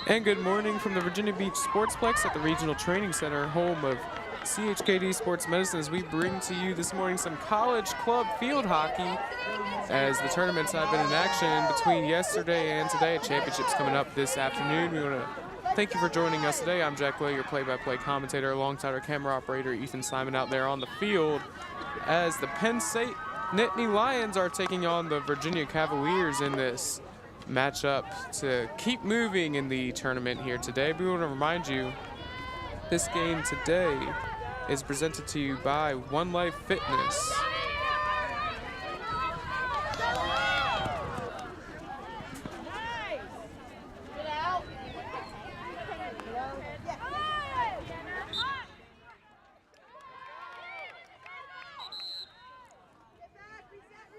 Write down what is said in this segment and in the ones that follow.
And good morning from the Virginia Beach Sportsplex at the Regional Training Center, home of CHKD Sports Medicine, as we bring to you this morning some college club field hockey as the tournaments have been in action between yesterday and today. Championships coming up this afternoon. We want to thank you for joining us today. I'm Jack Lowe, your play-by-play commentator, alongside our camera operator, Ethan Simon, out there on the field as the Penn State Nittany Lions are taking on the Virginia Cavaliers in this matchup to keep moving in the tournament here today. We want to remind you this game today is presented to you by One Life Fitness.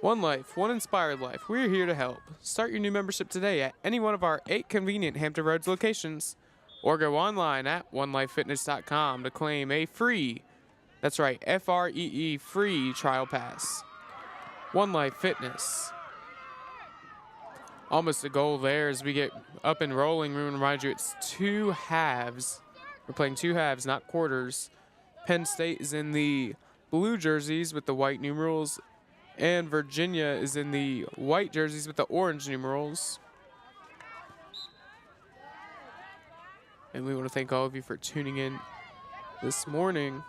One life, one inspired life. We're here to help. Start your new membership today at any one of our 8 convenient Hampton Roads locations, or go online at onelifefitness.com to claim a free, that's right, F-R-E-E, free trial pass. One Life Fitness. Almost a goal there as we get up and rolling. We want to remind you it's 2 halves. We're playing 2 halves, not quarters. Penn State is in the blue jerseys with the white numerals, and Virginia is in the white jerseys with the orange numerals. And we want to thank all of you for tuning in this morning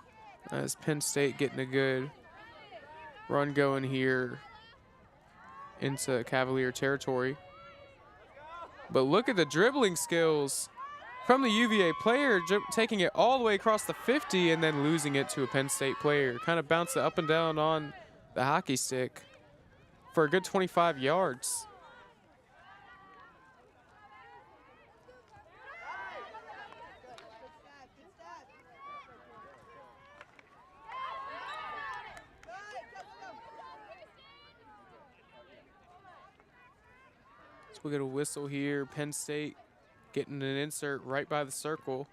as Penn State getting a good run going here into Cavalier territory. But look at the dribbling skills from the UVA player, taking it all the way across the 50 and then losing it to a Penn State player. Kind of bounced it up and down on the hockey stick for a good 25 yards. So we get a whistle here. Penn State getting an insert right by the circle.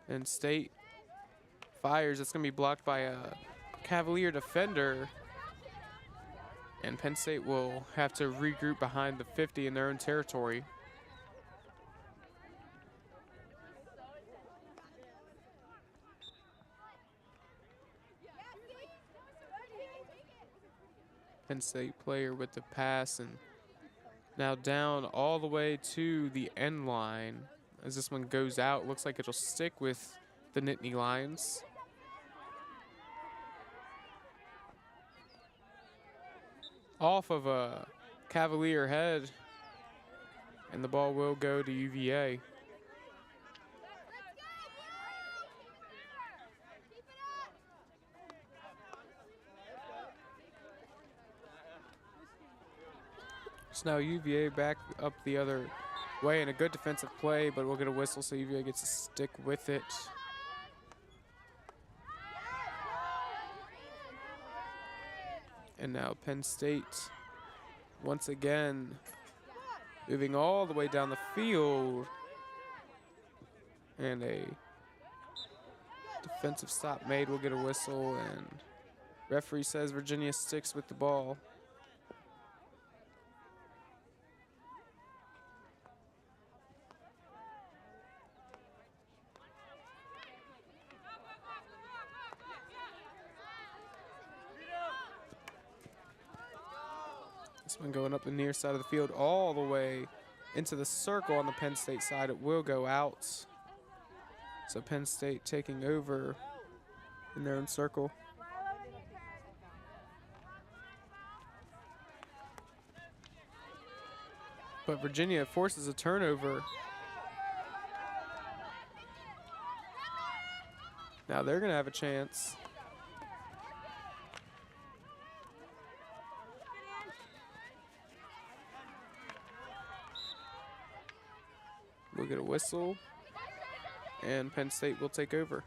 And State fires. It's going to be blocked by a Cavalier defender. And Penn State will have to regroup behind the 50 in their own territory. Penn State player with the pass, and now down all the way to the end line. As this one goes out, looks like it'll stick with the Nittany Lions. Off of a Cavalier head, and the ball will go to UVA. So now UVA back up the other way in a good defensive play, but we'll get a whistle so UVA gets to stick with it. And now Penn State, once again, moving all the way down the field. And a defensive stop made. We'll get a whistle, and referee says Virginia sticks with the ball. One going up the near side of the field all the way into the circle on the Penn State side. It will go out. So Penn State taking over in their own circle. But Virginia forces a turnover. Now they're going to have a chance. We'll get a whistle, and Penn State will take over.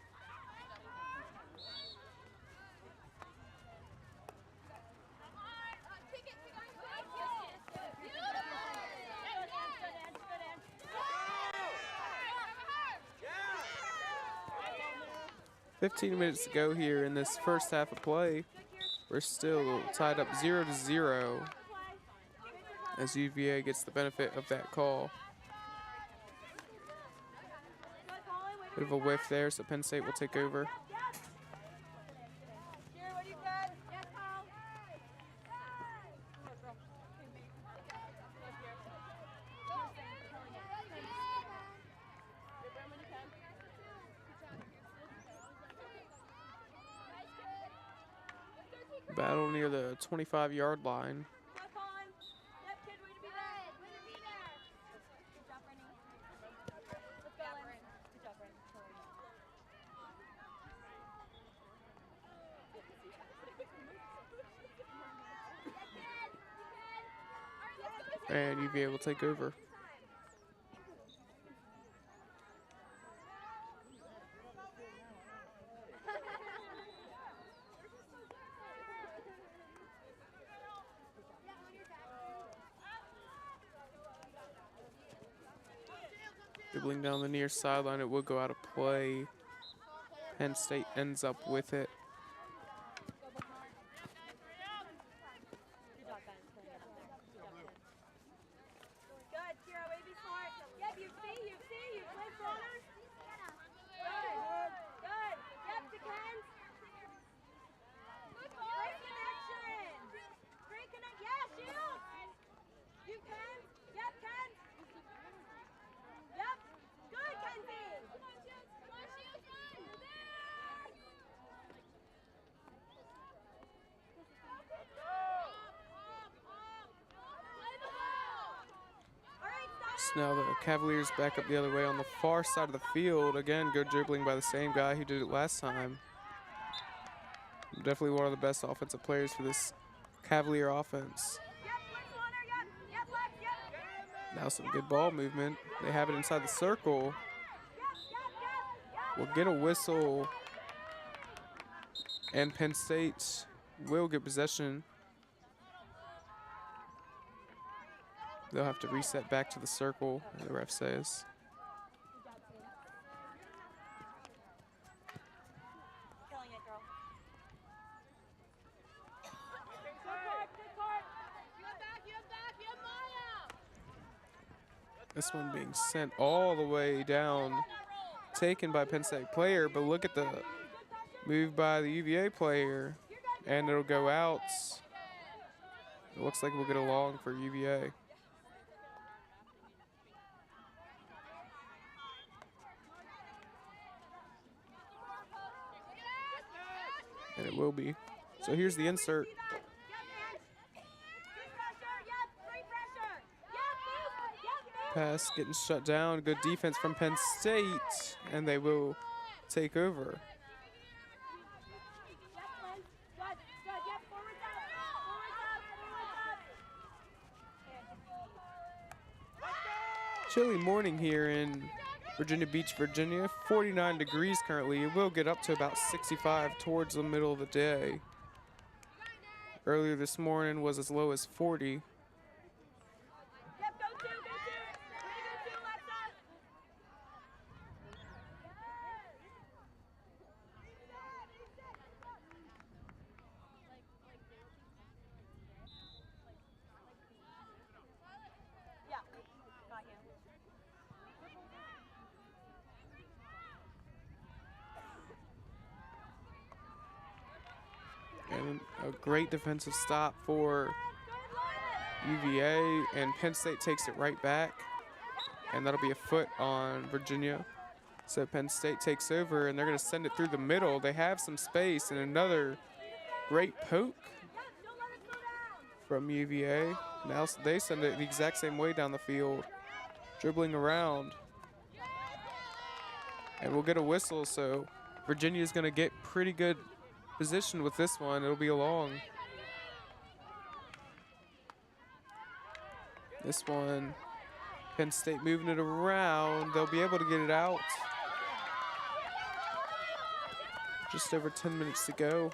"15 minutes to go here in this first half of play. We're still tied up 0-0. as UVA gets the benefit of that call. Bit of a whiff there, so Penn State will take over. Battle near the 25-yard line. And UVA will take over. Dribbling down the near sideline, it will go out of play. Penn State ends up with it. Now the Cavaliers back up the other way on the far side of the field. Again, good dribbling by the same guy who did it last time. Definitely one of the best offensive players for this Cavalier offense. Now some good ball movement. They have it inside the circle. We'll get a whistle, and Penn State will get possession. They'll have to reset back to the circle, the ref says. This one being sent all the way down, taken by Penn State player, but look at the move by the UVA player, and it'll go out. It looks like we'll get a long for UVA. And it will be. So here's the insert. Pass getting shut down. Good defense from Penn State, and they will take over. Chilly morning here in Virginia Beach, Virginia. 49 degrees currently. It will get up to about 65 towards the middle of the day. Earlier this morning was as low as 40. And a great defensive stop for UVA, and Penn State takes it right back, and that'll be a foot on Virginia. So Penn State takes over, and they're going to send it through the middle. They have some space, and another great poke from UVA. Now they send it the exact same way down the field, dribbling around. And we'll get a whistle, so Virginia's going to get pretty good position with this one. It'll be a long. This one, Penn State moving it around. They'll be able to get it out. Just over 10 minutes to go.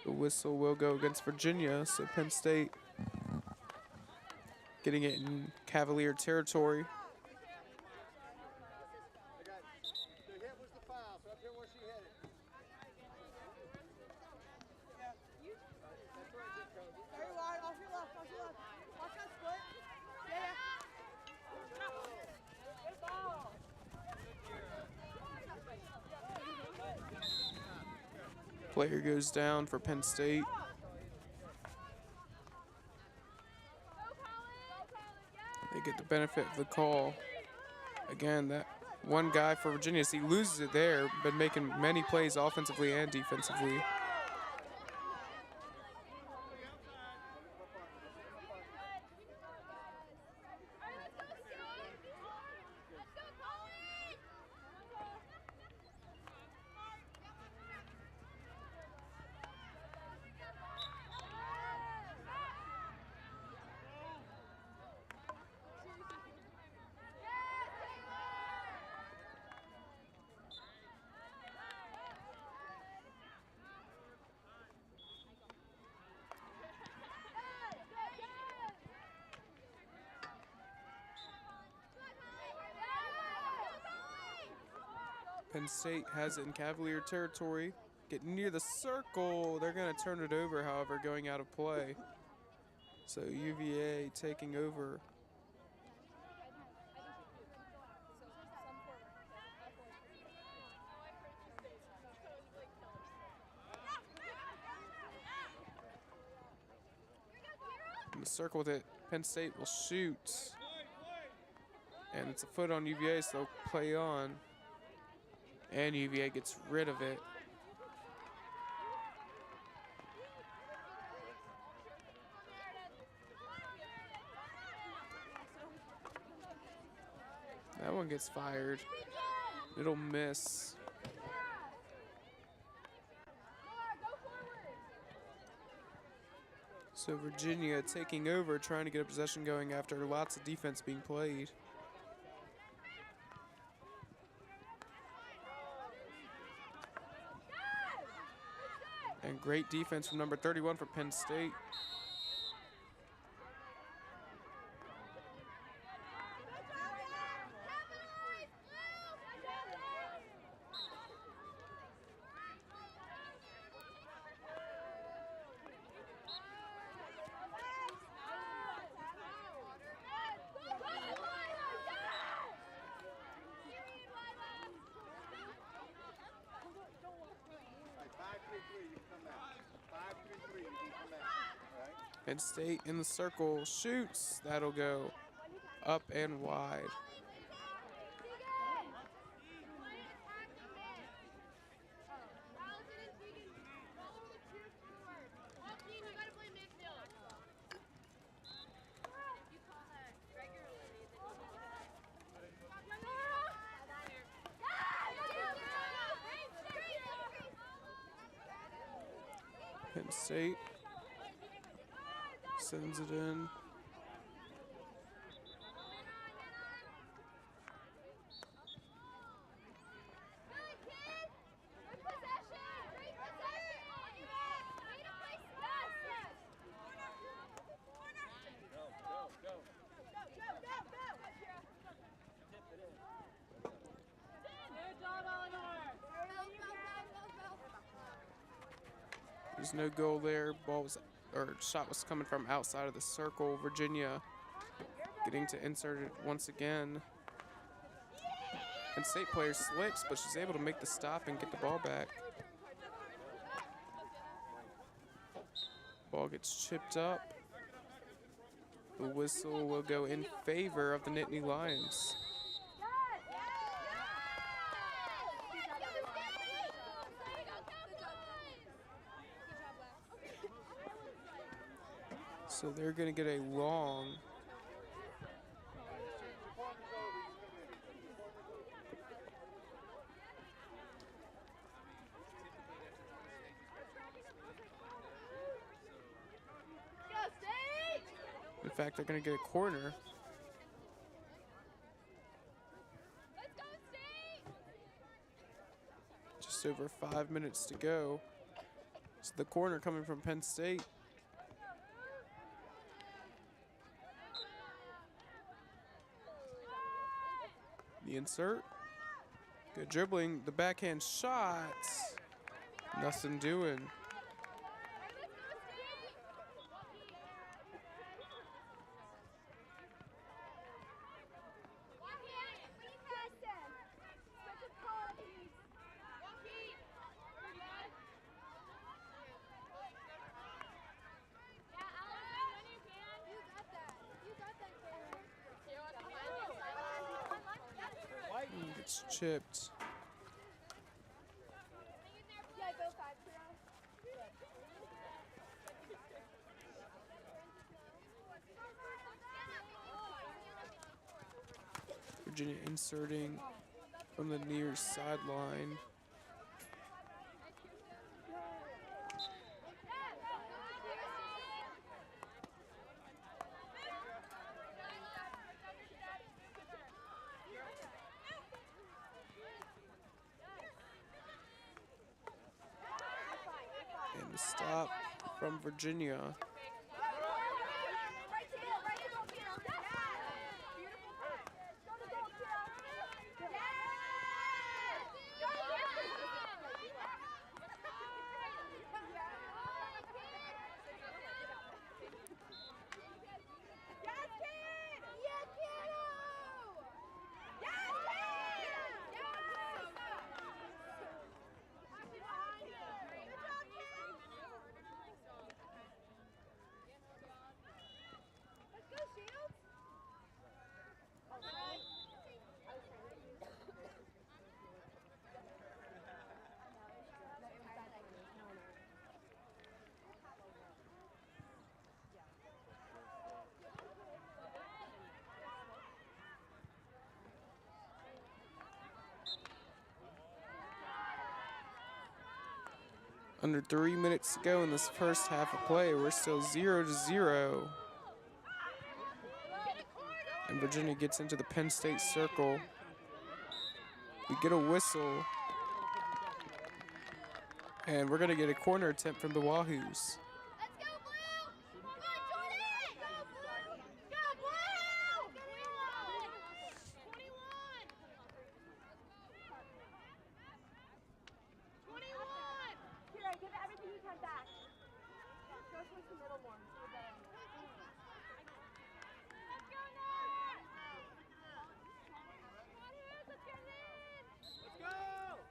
The whistle will go against Virginia, so Penn State getting it in Cavalier territory. Player goes down for Penn State. They get the benefit of the call. Again, that one guy for Virginia, he loses it there, but making many plays offensively and defensively. Penn State has it in Cavalier territory. Getting near the circle. They're going to turn it over, however, going out of play. So UVA taking over. In the circle that Penn State will shoot. And it's a foot on UVA, so they'll play on. And UVA gets rid of it. That one gets fired. It'll miss. So Virginia taking over, trying to get a possession going after lots of defense being played. And great defense from number 31 for Penn State. Penn State in the circle, shoots. That'll go up and wide. Penn State sends it in. There's no goal there. Shot was coming from outside of the circle. Virginia getting to insert it once again. Penn State player slips, but she's able to make the stop and get the ball back. Ball gets chipped up. The whistle will go in favor of the Nittany Lions. So they're going to get a long. In fact, they're going to get a corner. Just over 5 minutes to go. So the corner coming from Penn State. The insert. Good dribbling. The backhand shot. Nothing doing. chipped. Virginia inserting from the near sideline. And the stop from Virginia. Under 3 minutes to go in this first half of play. We're still 0-0. And Virginia gets into the Penn State circle. We get a whistle. And we're gonna get a corner attempt from the Wahoos.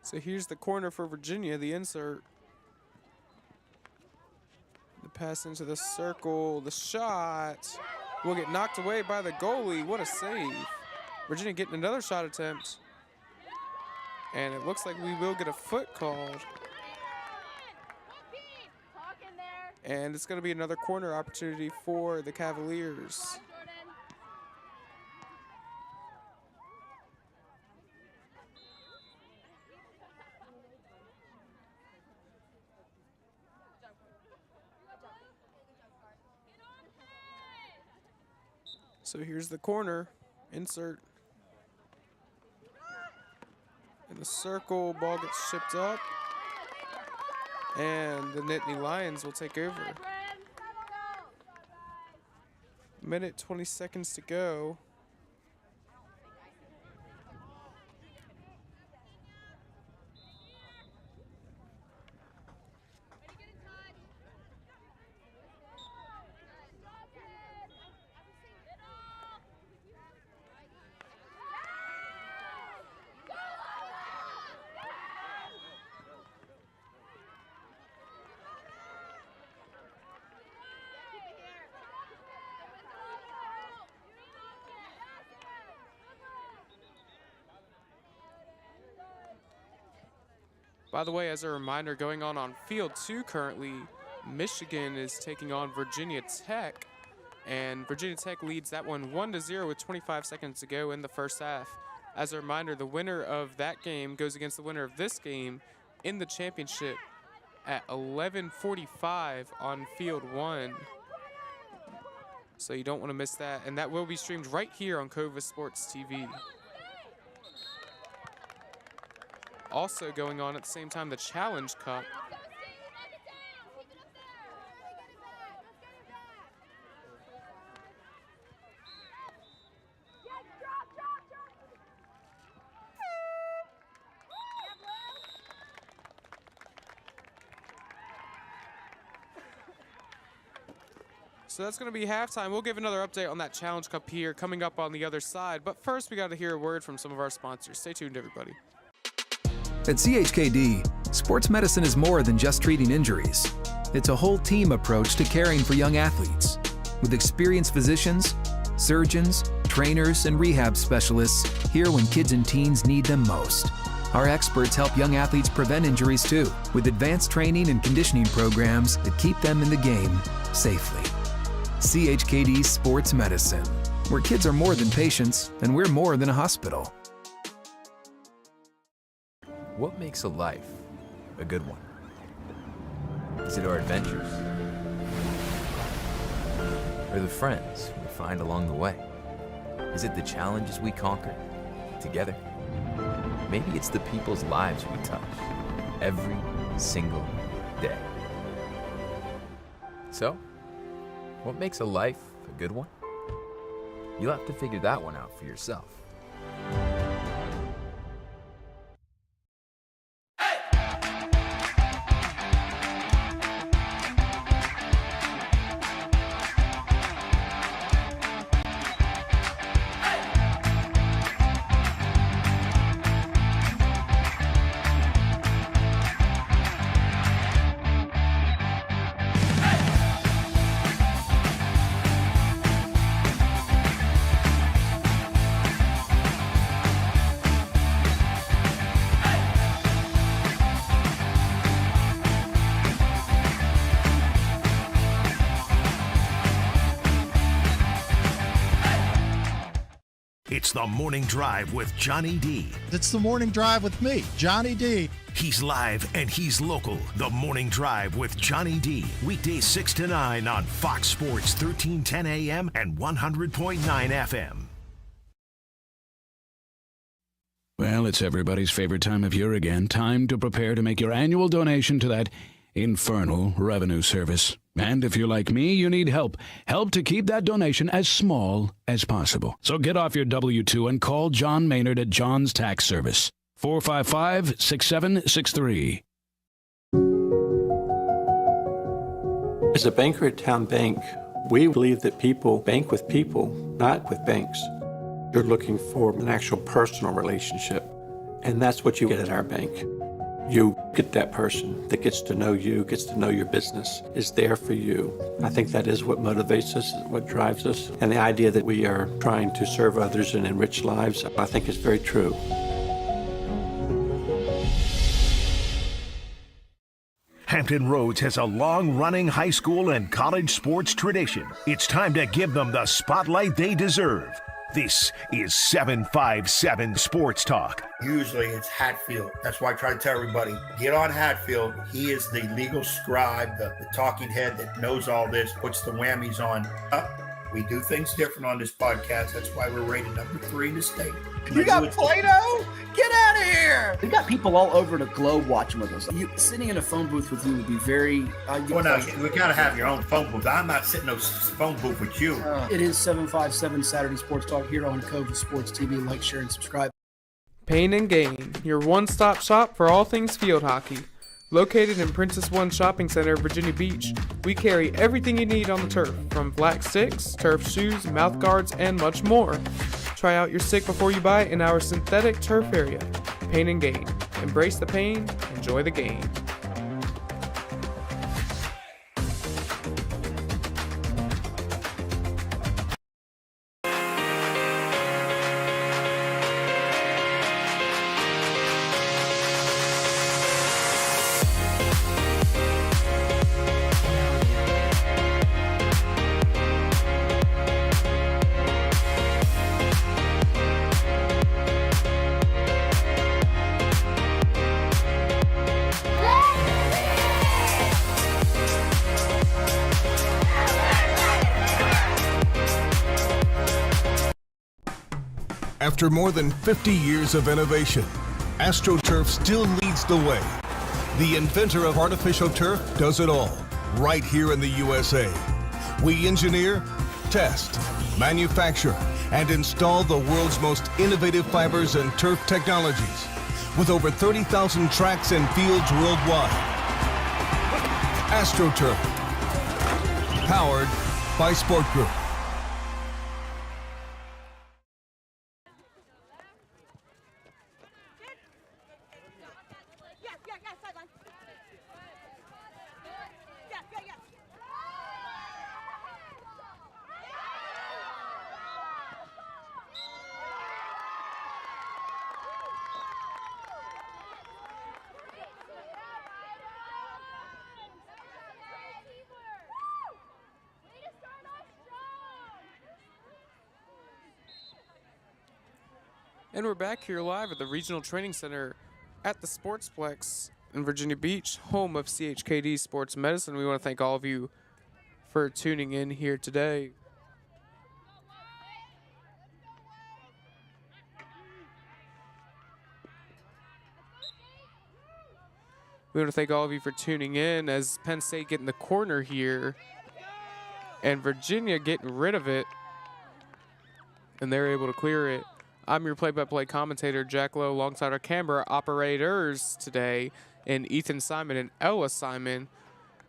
So here's the corner for Virginia, the insert. The pass into the circle, the shot will get knocked away by the goalie. What a save. Virginia getting another shot attempt. And it looks like we will get a foot called. And it's gonna be another corner opportunity for the Cavaliers. So here's the corner, insert. In the circle, ball gets shipped up. And the Nittany Lions will take over. Minute 20 seconds to go. By the way, as a reminder, going on field 2 currently, Michigan is taking on Virginia Tech, and Virginia Tech leads that one 1-0 with 25 seconds to go in the first half. As a reminder, the winner of that game goes against the winner of this game in the championship at 11:45 on field 1. So you don't want to miss that, and that will be streamed right here on Cova Sports TV. Also going on at the same time, the Challenge Cup. So that's going to be halftime. We'll give another update on that Challenge Cup here coming up on the other side. But first, we got to hear a word from some of our sponsors. Stay tuned, everybody. At CHKD, sports medicine is more than just treating injuries. It's a whole team approach to caring for young athletes. With experienced physicians, surgeons, trainers, and rehab specialists here when kids and teens need them most. Our experts help young athletes prevent injuries too, with advanced training and conditioning programs that keep them in the game safely. CHKD Sports Medicine, where kids are more than patients and we're more than a hospital. What makes a life a good one? Is it our adventures? Or the friends we find along the way? Is it the challenges we conquer together? Maybe it's the people's lives we touch every single day. So, what makes a life a good one? You'll have to figure that one out for yourself. It's the Morning Drive with Johnny D. It's the Morning Drive with me, Johnny D. He's live and he's local. The Morning Drive with Johnny D. Weekdays 6 to 9 on Fox Sports 1310 AM and 100.9 FM. Well, it's everybody's favorite time of year again. Time to prepare to make your annual donation to that infernal revenue service. And if you're like me, you need help. Help to keep that donation as small as possible. So get off your W-2 and call John Maynard at John's Tax Service. 455-6763. As a banker at Town Bank, we believe that people bank with people, not with banks. You're looking for an actual personal relationship, and that's what you get at our bank. You get that person that gets to know you, gets to know your business, is there for you. I think that is what motivates us, what drives us. And the idea that we are trying to serve others and enrich lives, I think is very true. Hampton Roads has a long-running high school and college sports tradition. It's time to give them the spotlight they deserve. This is 757 Sports Talk. Usually it's Hatfield. That's why I try to tell everybody, get on Hatfield. He is the legal scribe, the talking head that knows all this, puts the whammies on. We do things different on this podcast. That's why we're rated number 3 in the state. You got Play-Doh? Get out of here! We got people all over the globe watching with us. Sitting in a phone booth with you would be very... well, no, we got to have your own phone booth. I'm not sitting in no phone booth with you. It is 757 Saturday Sports Talk here on Cove Sports TV. Like, share, and subscribe. Pain and Gain, your one-stop shop for all things field hockey. Located in Princess One Shopping Center, Virginia Beach, we carry everything you need on the turf, from black sticks, turf shoes, mouth guards, and much more. Try out your stick before you buy it in our synthetic turf area. Pain and Gain. Embrace the pain, enjoy the game. After more than 50 years of innovation, AstroTurf still leads the way. The inventor of artificial turf does it all, right here in the USA. We engineer, test, manufacture, and install the world's most innovative fibers and turf technologies, with over 30,000 tracks and fields worldwide. AstroTurf, powered by Sport Group. And we're back here live at the Regional Training Center at the Sportsplex in Virginia Beach, home of CHKD Sports Medicine. We want to thank all of you for tuning in here today. We want to thank all of you for tuning in as Penn State getting the corner here and Virginia getting rid of it, and they're able to clear it. I'm your play-by-play commentator, Jack Lowe, alongside our camera operators today, and Ethan Simon and Ella Simon,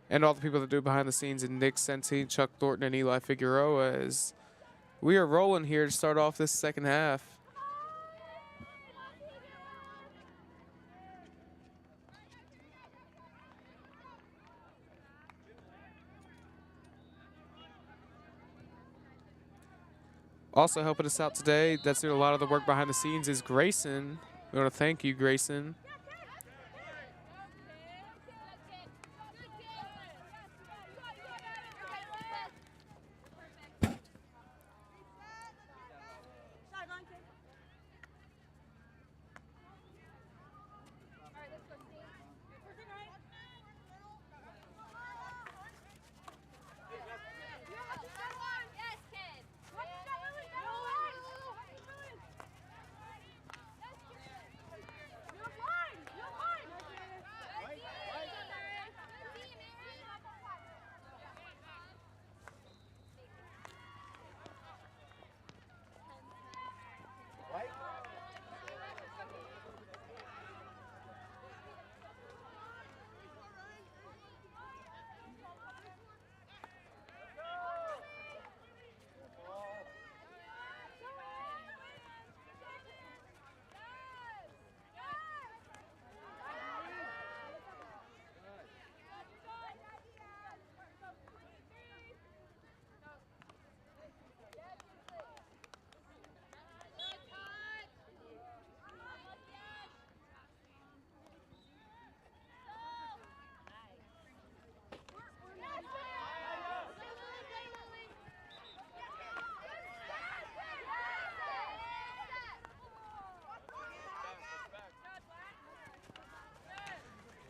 and all the people that do behind the scenes, and Nick Senti, Chuck Thornton, and Eli Figueroa. As we are rolling here to start off this second half. Also helping us out today, that's doing a lot of the work behind the scenes, is Grayson. We want to thank you, Grayson.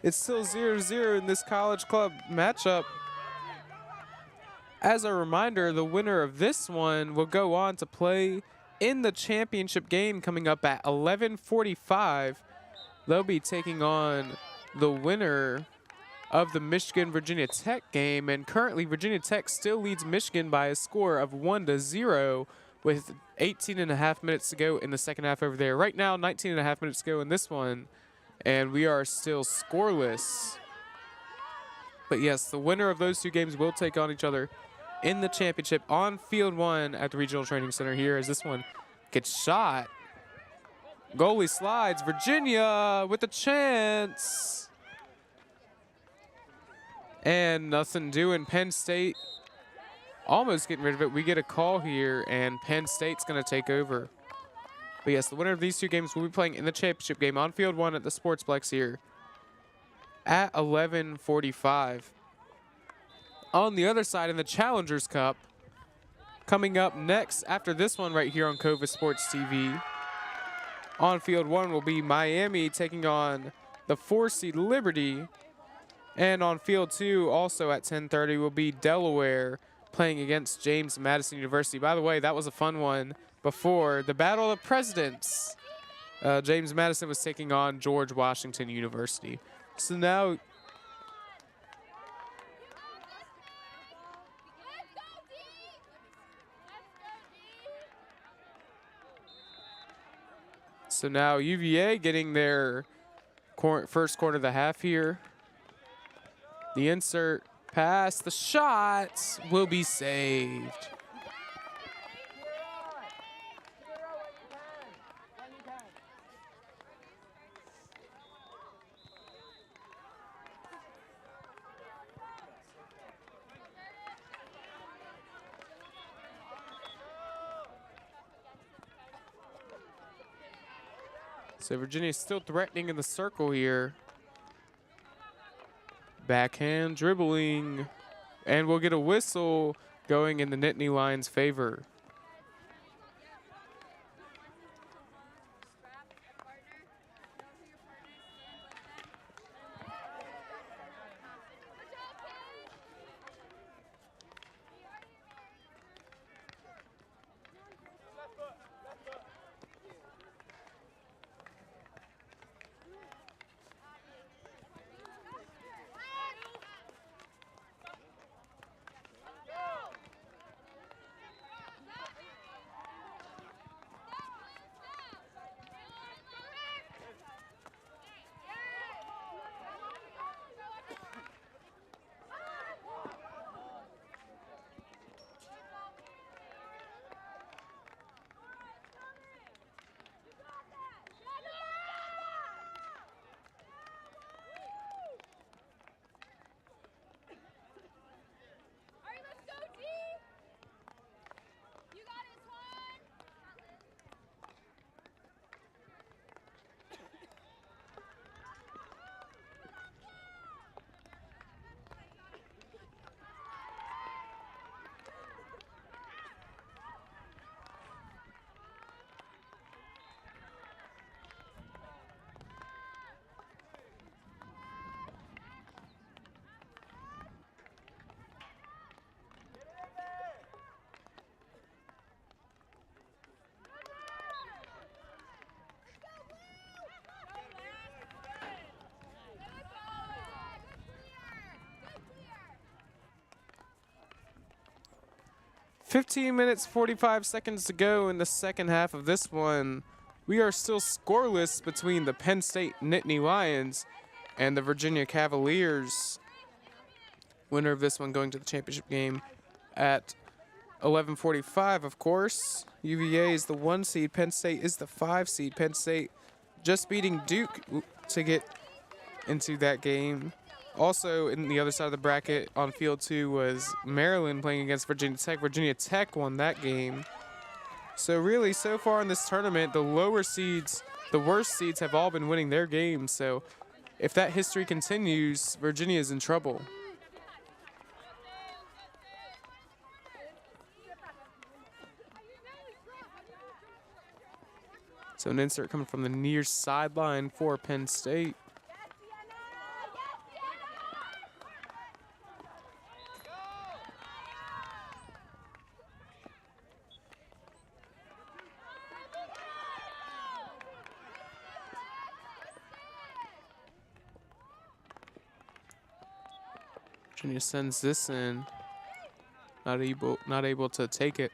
It's still 0-0 in this college club matchup. As a reminder, the winner of this one will go on to play in the championship game coming up at 11:45. They'll be taking on the winner of the Michigan-Virginia Tech game, and currently Virginia Tech still leads Michigan by a score of 1-0 with 18.5 minutes to go in the second half over there. Right now, 19.5 minutes to go in this one, and we are still scoreless. But yes, the winner of those two games will take on each other in the championship on field one at the Regional Training Center here as this one gets shot. Goalie slides, Virginia with a chance. And nothing doing. Penn State almost getting rid of it. We get a call here, and Penn State's going to take over. But yes, the winner of these two games will be playing in the championship game on field one at the Sportsplex here at 11:45. On the other side, in the Challengers Cup, coming up next after this one right here on Cova Sports TV, on field one will be Miami taking on the 4-seed Liberty. And on field two, also at 10:30, will be Delaware playing against James Madison University. By the way, that was a fun one before the Battle of the Presidents. James Madison was taking on George Washington University. So now UVA getting their first quarter of the half here. The insert pass, the shot will be saved. So Virginia's still threatening in the circle here. Backhand dribbling, and we'll get a whistle going in the Nittany Lions' favor. 15 minutes, 45 seconds to go in the second half of this one. We are still scoreless between the Penn State Nittany Lions and the Virginia Cavaliers. Winner of this one going to the championship game at 11:45, of course. UVA is the 1 seed. Penn State is the 5 seed. Penn State just beating Duke to get into that game. Also, in the other side of the bracket on field 2 was Maryland playing against Virginia Tech. Virginia Tech won that game. So really, so far in this tournament, the lower seeds, the worst seeds have all been winning their games. So if that history continues, Virginia is in trouble. So an insert coming from the near sideline for Penn State. Virginia sends this in, not able to take it.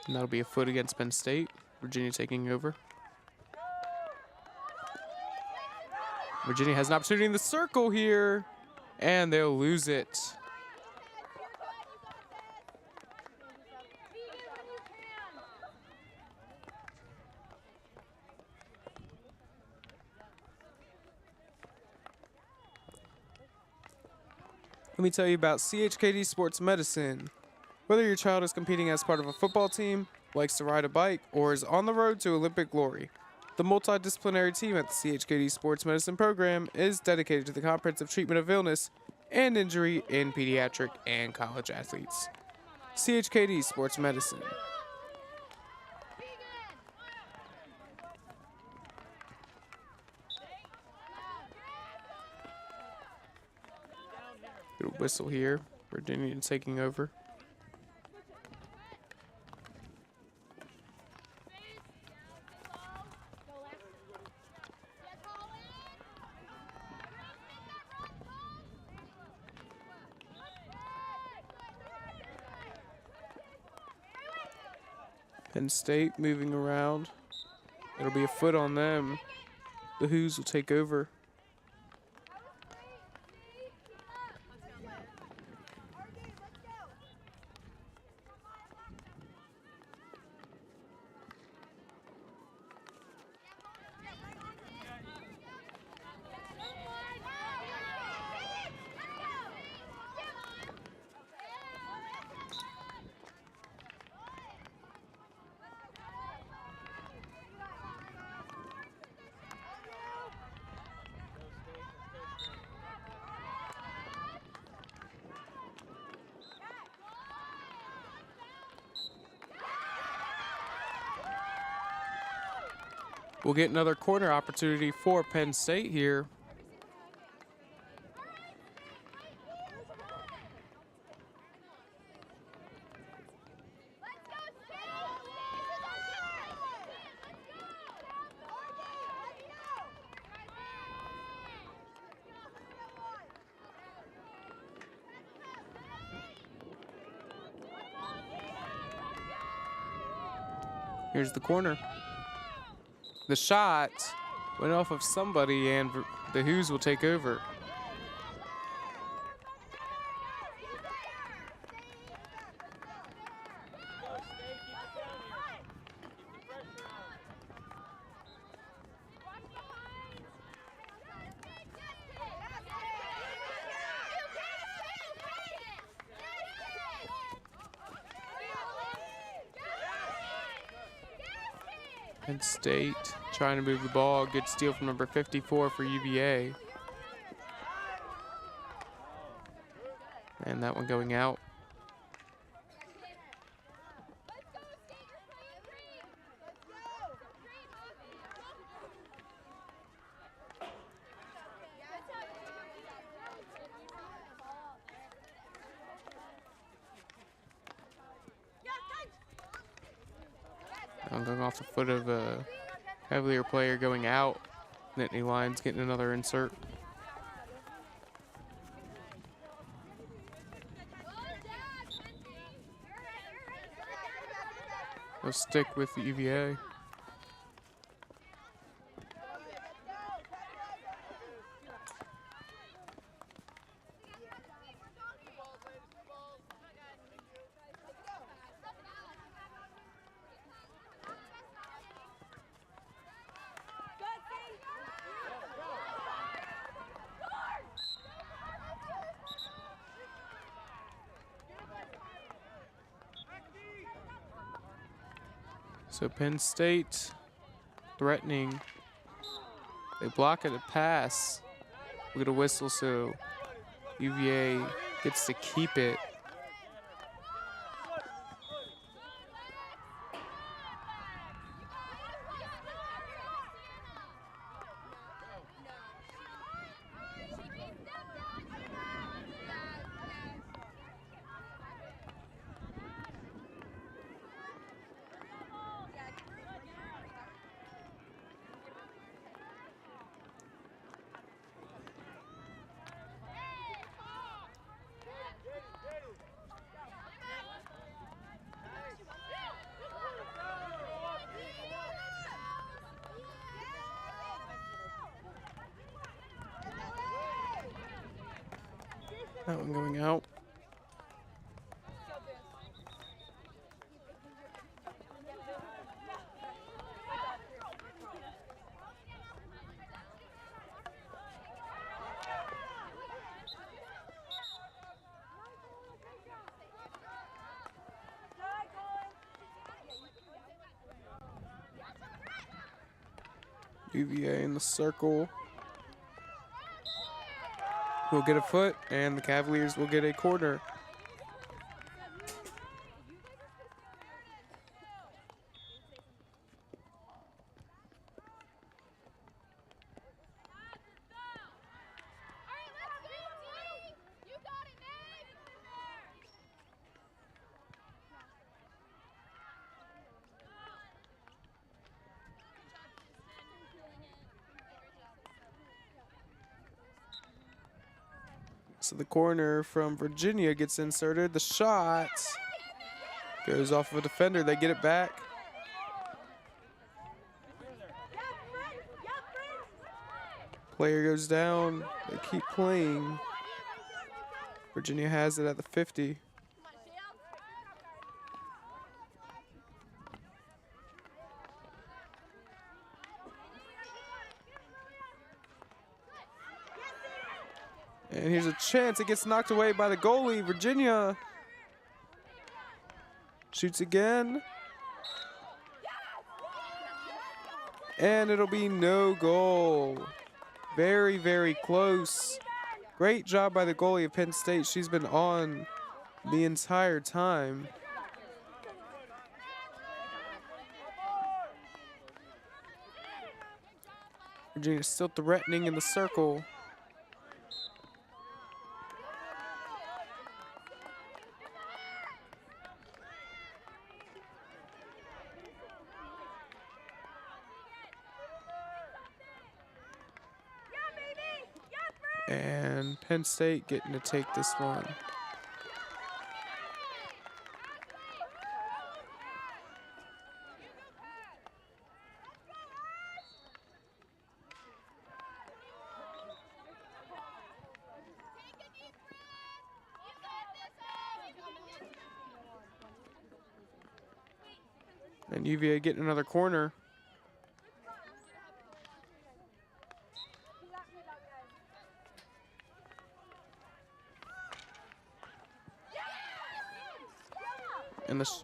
And that'll be a foot against Penn State. Virginia taking over. Virginia has an opportunity in the circle here, and they'll lose it. Let me tell you about CHKD Sports Medicine. Whether your child is competing as part of a football team, likes to ride a bike, or is on the road to Olympic glory, the multidisciplinary team at the CHKD Sports Medicine program is dedicated to the comprehensive treatment of illness and injury in pediatric and college athletes. CHKD Sports Medicine. Little whistle here. Virginia taking over. Penn State moving around. It'll be a foot on them. The Hoos will take over. We'll get another corner opportunity for Penn State here. Here's the corner. The shot went off of somebody, and the Hoos will take over. Penn State trying to move the ball. Good steal from number 54 for UVA. And that one going out. I'm going off the foot of a Cavalier player going out. Nittany Lions getting another insert. They'll stick with the UVA. So Penn State threatening. They block it, a pass. We get a whistle, so UVA gets to keep it. That one going out. UVA in the circle. We'll get a foot, and the Cavaliers will get a corner. So the corner from Virginia gets inserted. The shot goes off of a defender. They get it back. Player goes down. They keep playing. Virginia has it at the 50. And here's a chance. It gets knocked away by the goalie. Virginia shoots again. And it'll be no goal. Very, very close. Great job by the goalie of Penn State. She's been on the entire time. Virginia's still threatening in the circle. And Penn State getting to take this one. And UVA getting another corner. And this.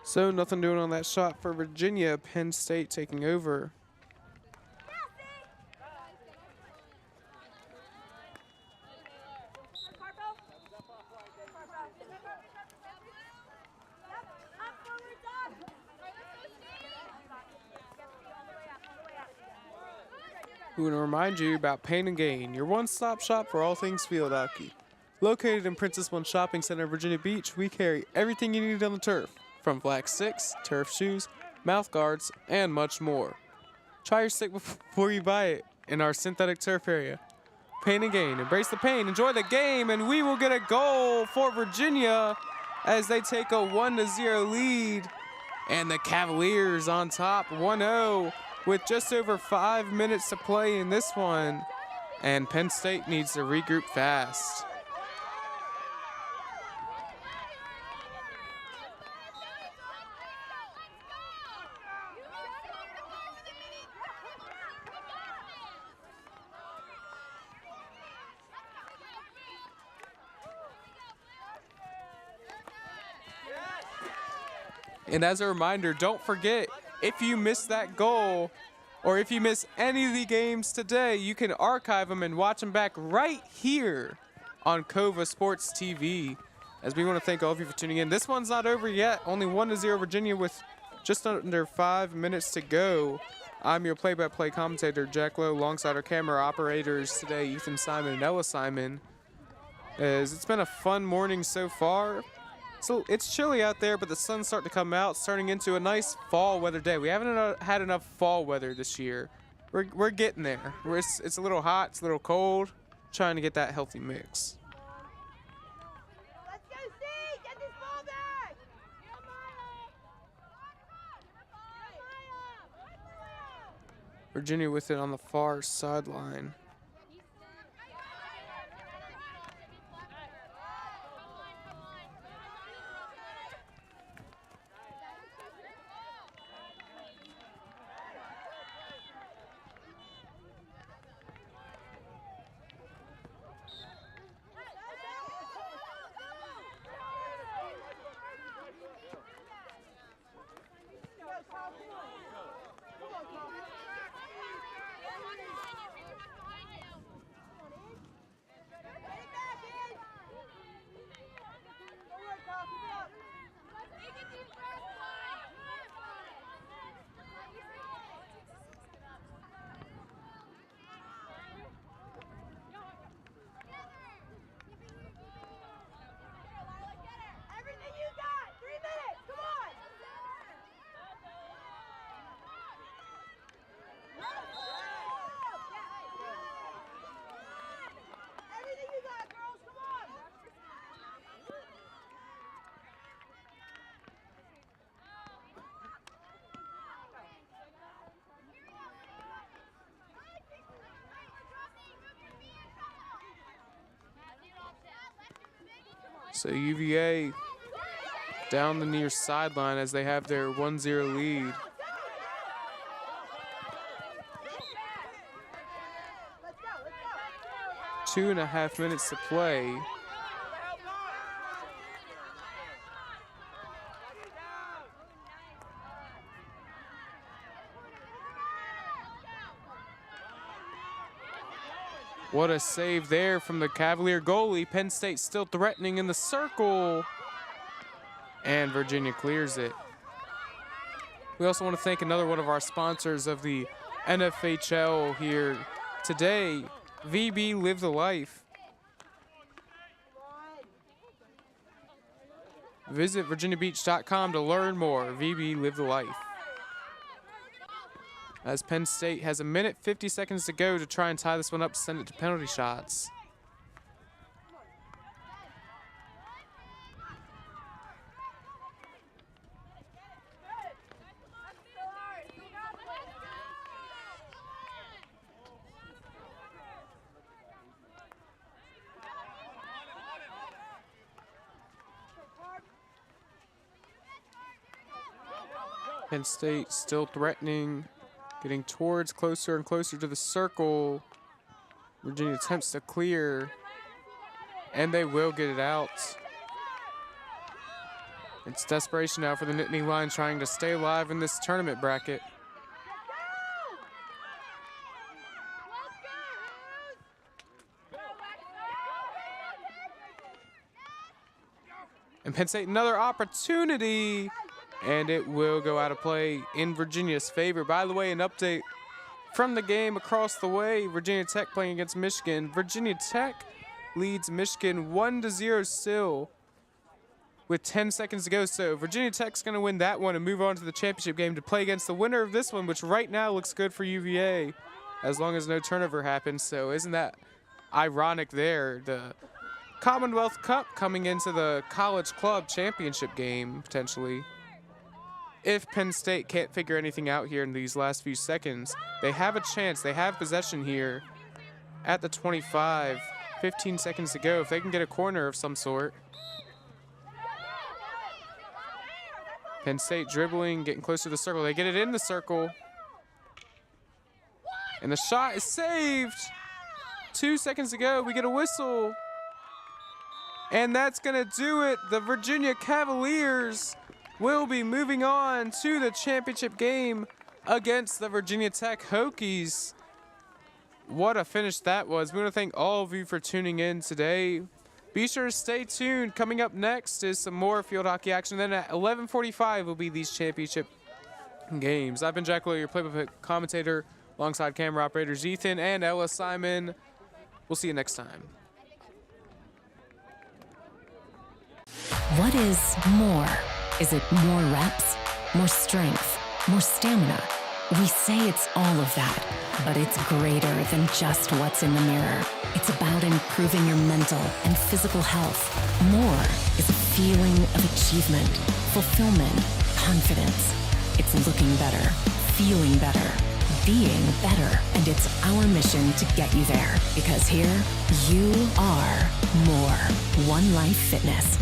So nothing doing on that shot for Virginia. Penn State taking over. We want to remind you about Pain and Gain, your one-stop shop for all things field hockey. Located in Princess One Shopping Center, Virginia Beach, we carry everything you need on the turf, from flag sticks, turf shoes, mouth guards, and much more. Try your stick before you buy it in our synthetic turf area. Pain and gain, embrace the pain, enjoy the game, and we will get a goal for Virginia as they take a 1-0 lead. And the Cavaliers on top, 1-0, with just over 5 minutes to play in this one. And Penn State needs to regroup fast. And as a reminder, don't forget, if you miss that goal, or if you miss any of the games today, you can archive them and watch them back right here on Cova Sports TV. As we want to thank all of you for tuning in. This one's not over yet. Only 1-0 Virginia with just under 5 minutes to go. I'm your play-by-play commentator, Jack Lowe, alongside our camera operators today, Ethan Simon and Ella Simon. As it's been a fun morning so far. So it's chilly out there, but the sun's starting to come out, turning into a nice fall weather day. We haven't had enough fall weather this year. We're getting there. It's a little hot, it's a little cold, trying to get that healthy mix. Let's go, C! Get this ball back! Virginia with it on the far sideline. Everything you got! 3 minutes! Come on! Everything you got, girls! Come on! So UVA down the near sideline as they have their 1-0 lead. Let's go! 2.5 minutes to play. What a save there from the Cavalier goalie. Penn State still threatening in the circle. And Virginia clears it. We also want to thank another one of our sponsors of the NFHL here today, VB Live the Life. Visit virginiabeach.com to learn more. VB Live the Life. As Penn State has 1 minute 50 seconds to go to try and tie this one up, send it to penalty shots. Penn State still threatening. Getting towards closer and closer to the circle. Virginia attempts to clear, and they will get it out. It's desperation now for the Nittany Lions trying to stay alive in this tournament bracket. And Penn State another opportunity. And it will go out of play in Virginia's favor. By the way, an update from the game across the way. Virginia Tech playing against Michigan. Virginia Tech leads Michigan 1-0 still with 10 seconds to go. So Virginia Tech's going to win that one and move on to the championship game to play against the winner of this one, which right now looks good for UVA as long as no turnover happens. So isn't that ironic there? The Commonwealth Cup coming into the College Club Championship game potentially. If Penn State can't figure anything out here in these last few seconds, they have a chance. They have possession here at the 25. 15 seconds to go. If they can get a corner of some sort. Penn State dribbling, getting close to the circle. They get it in the circle. And the shot is saved. 2 seconds to go. We get a whistle. And that's going to do it. The Virginia Cavaliers will be moving on to the championship game against the Virginia Tech Hokies. What a finish that was. We want to thank all of you for tuning in today. Be sure to stay tuned. Coming up next is some more field hockey action. Then at 11:45 will be these championship games. I've been Jack Lowe, your play-by-play commentator, alongside camera operators Ethan and Ella Simon. We'll see you next time. What is more? Is it more reps, more strength, more stamina? We say it's all of that, but it's greater than just what's in the mirror. It's about improving your mental and physical health. More is a feeling of achievement, fulfillment, confidence. It's looking better, feeling better, being better, and it's our mission to get you there. Because here, you are more. One Life Fitness.